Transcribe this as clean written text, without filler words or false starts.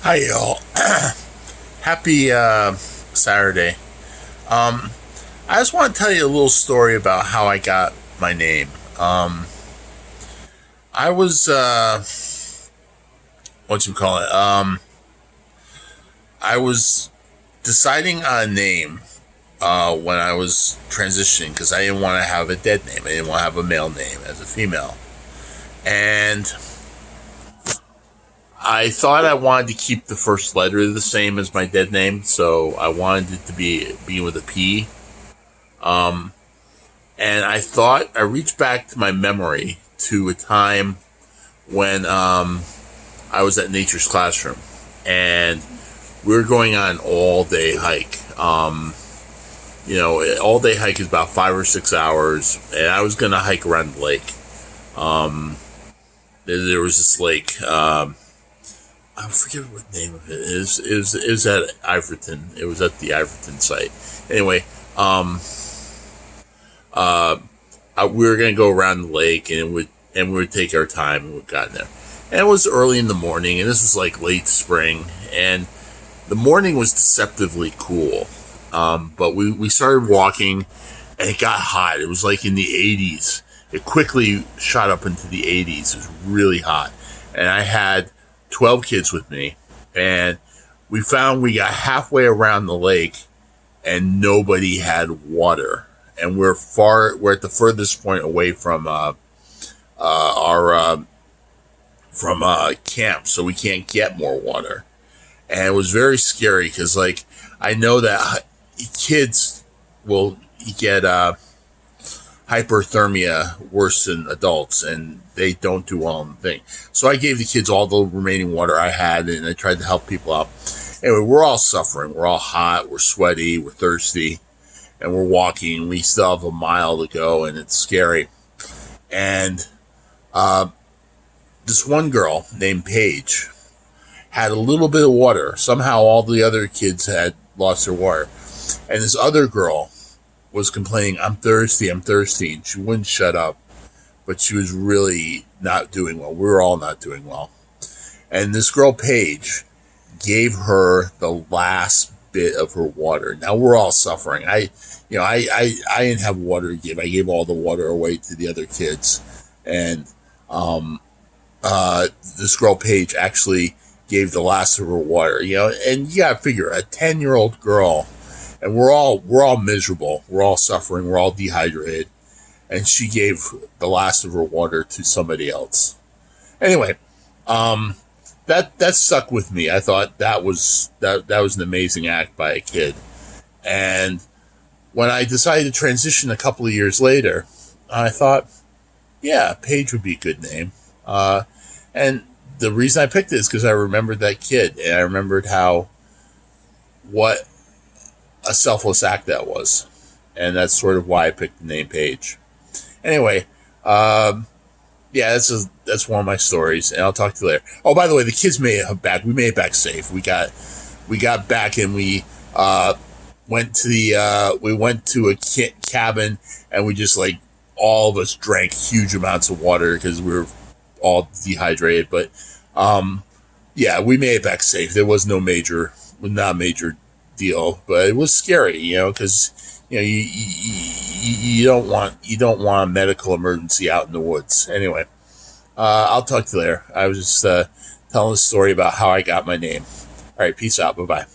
Hi, y'all. Happy Saturday. I just want to tell you a little story about how I got my name. I was, what you call it? I was deciding on a name when I was transitioning because I didn't want to have a dead name. I didn't want to have a male name as a female. And I thought I wanted to keep the first letter the same as my dead name, so I wanted it to be with a P. And I reached back to my memory to a time when I was at Nature's Classroom, and we were going on an all-day hike. All day hike is about 5 or 6 hours, and I was going to hike around the lake. There was this lake. I forget what the name of it is. It was at Iverton. It was at the Iverton site. Anyway, we were gonna go around the lake, and we would take our time, and we got there. And it was early in the morning, and this was like late spring, and the morning was deceptively cool. But we started walking, and it got hot. It was like in the 80s. It quickly shot up into the 80s. It was really hot, and I had 12 kids with me, and we got halfway around the lake and nobody had water, and we're at the furthest point away from our camp, so we can't get more water. And it was very scary because, like, I know that kids will get hyperthermia worse than adults, and they don't do well in the thing. So I gave the kids all the remaining water I had, and I tried to help people out. Anyway, we're all suffering. We're all hot. We're sweaty. We're thirsty. And we're walking. We still have a mile to go, and it's scary. And this one girl named Paige had a little bit of water. Somehow all the other kids had lost their water. And this other girl was complaining, I'm thirsty, and she wouldn't shut up, but she was really not doing well. We were all not doing well. And this girl, Paige, gave her the last bit of her water. Now we're all suffering. I didn't have water to give. I gave all the water away to the other kids. And this girl, Paige, actually gave the last of her water, and you gotta figure a 10-year-old girl, and we're all miserable. We're all suffering. We're all dehydrated. And she gave the last of her water to somebody else. Anyway, that stuck with me. I thought that was an amazing act by a kid. And when I decided to transition a couple of years later, I thought, yeah, Paige would be a good name. And the reason I picked it is because I remembered that kid, and I remembered what a selfless act that was. And that's sort of why I picked the name Paige. Anyway, that's one of my stories, and I'll talk to you later. Oh, by the way, the kids made it back. We made it back safe. We got back, and we went to a cabin, and we just, like, all of us drank huge amounts of water because we were all dehydrated. But we made it back safe. There was not a major deal, but it was scary, because you don't want a medical emergency out in the woods. Anyway, I'll talk to you later. I was just telling a story about how I got my name. All right, peace out. Bye bye.